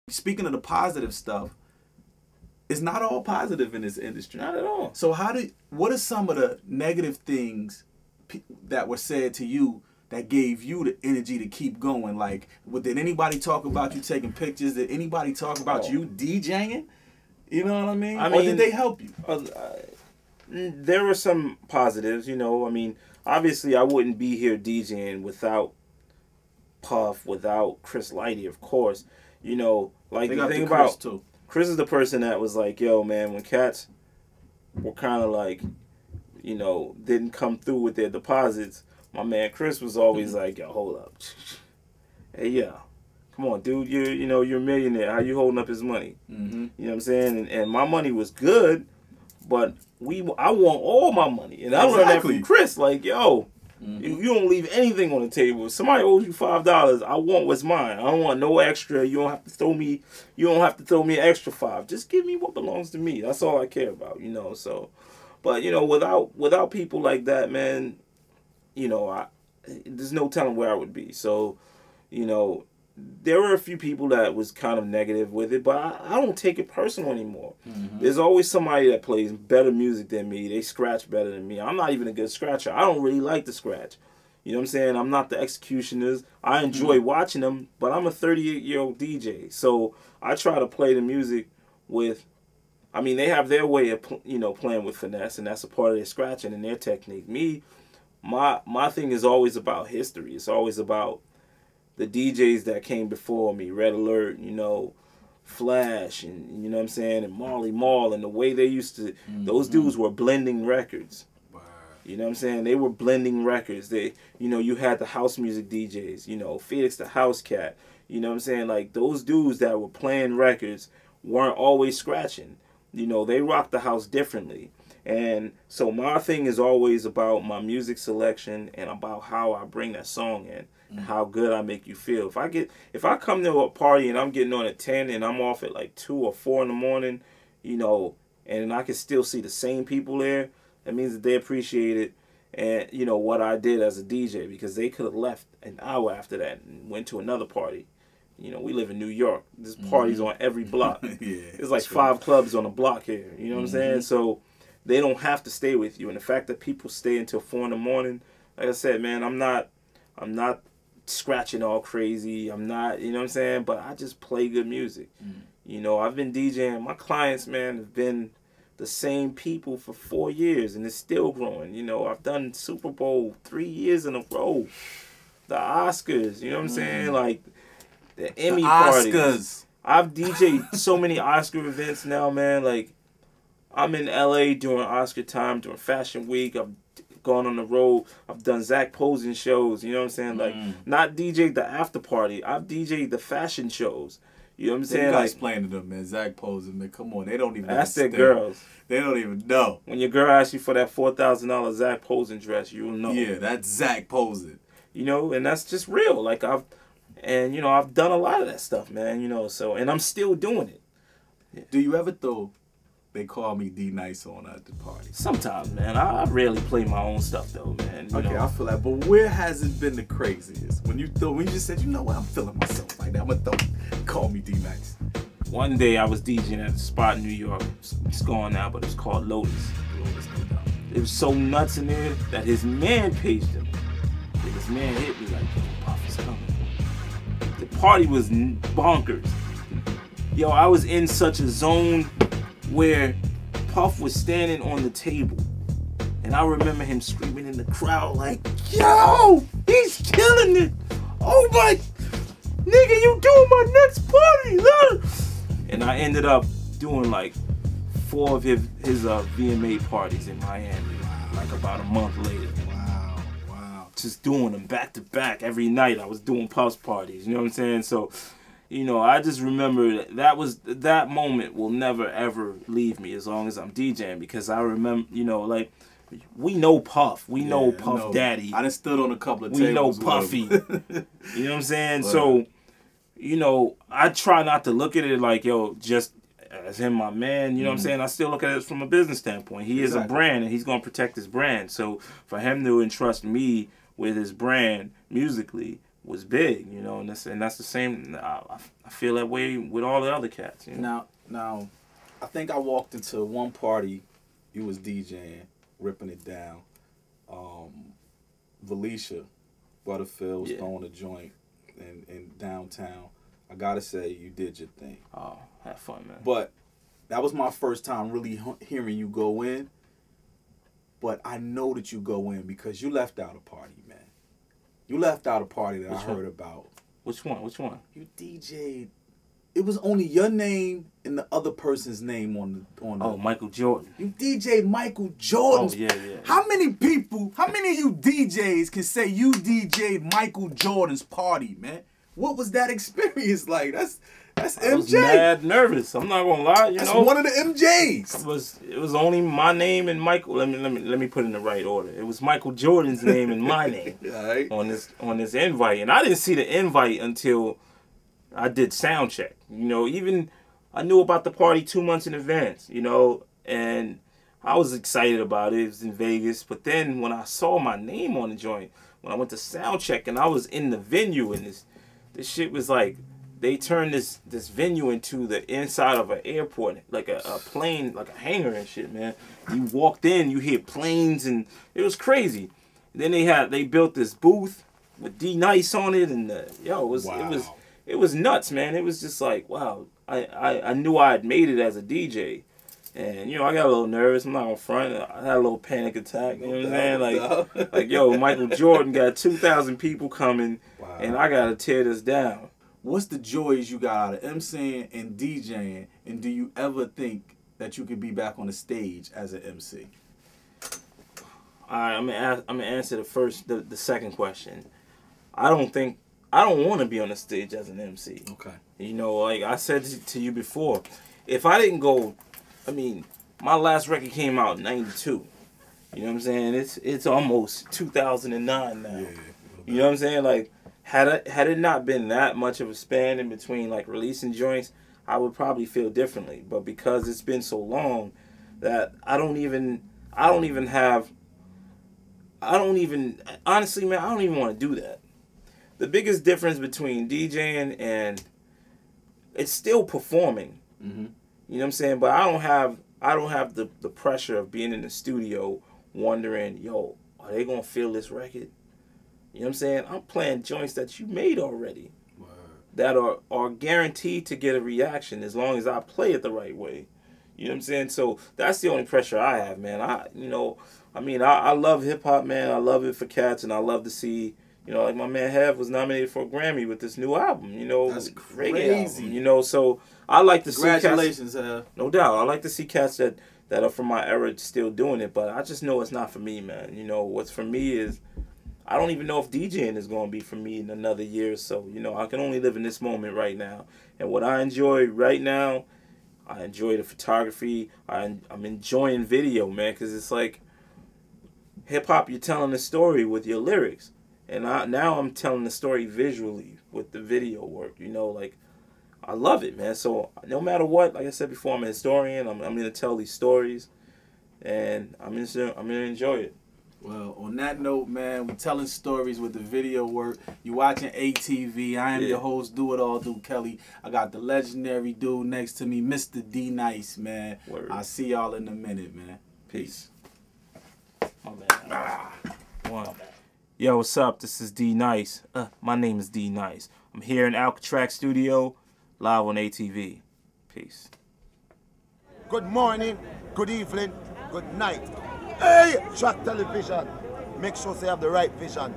Speaking of the positive stuff, it's not all positive in this industry. Not at all. So what are some of the negative things that were said to you that gave you the energy to keep going? Like, did anybody talk about you taking pictures? Did anybody talk about you DJing? You know what I mean? Or did they help you? There were some positives, you know. I mean, obviously I wouldn't be here DJing without Puff, without Chris Lighty, of course. You know, like the thing about Chris is the person that was like, yo, man, when cats were kind of like, you know, didn't come through with their deposits, my man Chris was always like, yo, hold up. Hey, yeah. Come on, dude, you're a millionaire. How you holding up his money? You know what I'm saying? And my money was good, but I want all my money. And I learned that from Chris. Like, yo, you don't leave anything on the table. If somebody owes you $5, I want what's mine. I don't want no extra. You don't have to throw me an extra $5. Just give me what belongs to me. That's all I care about, you know. So, but you know, without people like that, man, you know, there's no telling where I would be. So, you know, there were a few people that was kind of negative with it, but I don't take it personal anymore. There's always somebody that plays better music than me. They scratch better than me. I'm not even a good scratcher. I don't really like to scratch. You know what I'm saying? I'm not the executioners. I enjoy watching them, but I'm a 38-year-old DJ. So I try to play the music with, I mean, they have their way of, you know, playing with finesse, and that's a part of their scratching and their technique. Me, my thing is always about history. It's always about the DJs that came before me, Red Alert, you know, Flash, and you know what I'm saying, and Marley Marl, and the way they used to, those dudes were blending records. You know what I'm saying? They were blending records. They, you know, you had the house music DJs, you know, Felix the House Cat. You know what I'm saying? Like, those dudes that were playing records weren't always scratching. You know, they rocked the house differently. And so my thing is always about my music selection and about how I bring that song in. How good I make you feel. If I come to a party and I'm getting on at 10 and I'm off at like 2 or 4 in the morning, you know, and I can still see the same people there, that means that they appreciate it and, you know, what I did as a DJ, because they could have left an hour after that and went to another party. You know, we live in New York. There's parties on every block. There's like 5 clubs on a block here. You know what I'm saying? So they don't have to stay with you. And the fact that people stay until 4 in the morning, like I said, man, I'm not scratching all crazy. I'm not, you know what I'm saying? But I just play good music. You know, I've been DJing. My clients, man, have been the same people for 4 years, and it's still growing. You know, I've done Super Bowl 3 years in a row. The Oscars, you know what I'm saying? Like, the Emmy parties. I've DJed so many Oscar events now, man. Like, I'm in LA during Oscar time, during Fashion Week. I've gone on the road. I've done Zach Posen shows. You know what I'm saying? Like, not DJed the after party. I've DJed the fashion shows. You know what I'm saying? You gotta like, explain to them, man. Zach Posen, man. Come on, they don't even. That's their girls. They don't even know. When your girl asks you for that $4,000 Zach Posen dress, you'll know. Yeah, that's Zach Posen. You know, and that's just real. Like, I've done a lot of that stuff, man. You know, so, and I'm still doing it. Yeah. Do you ever throw? They call me D Nice on at the party. Sometimes, man. I rarely play my own stuff though, man. You know? I feel that. But where has it been the craziest? When you just said, you know what, I'm feeling myself like that. I'm gonna call me D Nice. One day I was DJing at a spot in New York. It's gone now, but it's called Lotus. It was so nuts in there that his man paged him. And his man hit me like, yo, Puff is coming. The party was bonkers. Yo, I was in such a zone where Puff was standing on the table, and I remember him screaming in the crowd like, yo, he's killing it. Oh my, nigga, you doing my next party, look. And I ended up doing like 4 of his VMA parties in Miami, like about a month later. Wow. Just doing them back to back every night. I was doing Puff's parties, you know what I'm saying? So, you know, I just remember that moment will never ever leave me as long as I'm DJing, because I remember, you know, like, we know Puff, we know Puff Daddy. I done stood on a couple of tables. We know Puffy. You know what I'm saying? But, so, you know, I try not to look at it like, yo, just as him, my man. You know what I'm saying? I still look at it from a business standpoint. He is a brand, and he's gonna protect his brand. So for him to entrust me with his brand musically, was big, you know, and that's the same. I feel that way with all the other cats. You know? Now, I think I walked into one party, you was DJing, ripping it down. Valicia Butterfield was throwing a joint in downtown. I gotta say, you did your thing. Oh, have fun, man. But that was my first time really hearing you go in. But I know that you go in because you left out a party, man. You left out a party that I heard about. Which one? You DJ'd. It was only your name and the other person's name on the. Oh, Michael Jordan. You DJ'd Michael Jordan's. Oh, yeah. How many of you DJs can say you DJ'd Michael Jordan's party, man? What was that experience like? That's MJ. I was mad nervous. I'm not gonna lie. You know, one of the MJs. It was only my name and Michael. Let me put it in the right order. It was Michael Jordan's name and my name right. on this invite, and I didn't see the invite until I did sound check. You know, even I knew about the party 2 months in advance. You know, and I was excited about it. It was in Vegas, but then when I saw my name on the joint, when I went to sound check and I was in the venue, and this shit was like, they turned this venue into the inside of an airport, like a plane, like a hangar and shit, man. You walked in, you hear planes, and it was crazy. Then they built this booth with D Nice on it, and it was nuts, man. It was just like, wow. I knew I had made it as a DJ, and you know, I got a little nervous. I'm not gonna front. I had a little panic attack. You know what I'm saying? Like yo, Michael Jordan got 2,000 people coming, and I gotta tear this down. What's the joys you got out of MCing and DJing, and do you ever think that you could be back on the stage as an MC? All right, I'm gonna answer the second question. I don't want to be on the stage as an MC. Okay. You know, like I said to you before, if I didn't go, I mean, my last record came out in '92. You know what I'm saying? It's almost 2009 now. Yeah, you know what I'm saying? Like, had it not been that much of a span in between, like, releasing joints, I would probably feel differently. But because it's been so long that honestly, man, I don't even want to do that. The biggest difference between DJing and it's still performing. Mm-hmm. You know what I'm saying? But I don't have the pressure of being in the studio wondering, yo, are they gonna feel this record? You know what I'm saying? I'm playing joints that you made already. Wow. That are guaranteed to get a reaction as long as I play it the right way. You know what I'm saying? So that's the only pressure I have, man. I love hip hop, man. I love it for cats, and I love to see, you know, like my man Hev was nominated for a Grammy with this new album. You know, that's crazy. Album, you know, so I like to see cats. Congratulations, Hev. No doubt. I like to see cats that are from my era still doing it, but I just know it's not for me, man. You know, what's for me is, I don't even know if DJing is going to be for me in another year or so. You know, I can only live in this moment right now. And what I enjoy right now, I enjoy the photography. I'm enjoying video, man, because it's like hip-hop, you're telling a story with your lyrics. And now I'm telling the story visually with the video work. You know, like, I love it, man. So no matter what, like I said before, I'm a historian. I'm going to tell these stories, and I'm going to enjoy it. Well, on that note, man, we're telling stories with the video work. You watching ATV. I am your host, Do It All, Do Kelly. I got the legendary dude next to me, Mr. D Nice, man. Word. I'll see y'all in a minute, man. Peace. My bad. Yo, what's up? This is D Nice. My name is D Nice. I'm here in AlkatraxxTV studio, live on ATV. Peace. Good morning, good evening, good night. Hey, Track Television. Make sure they have the right vision.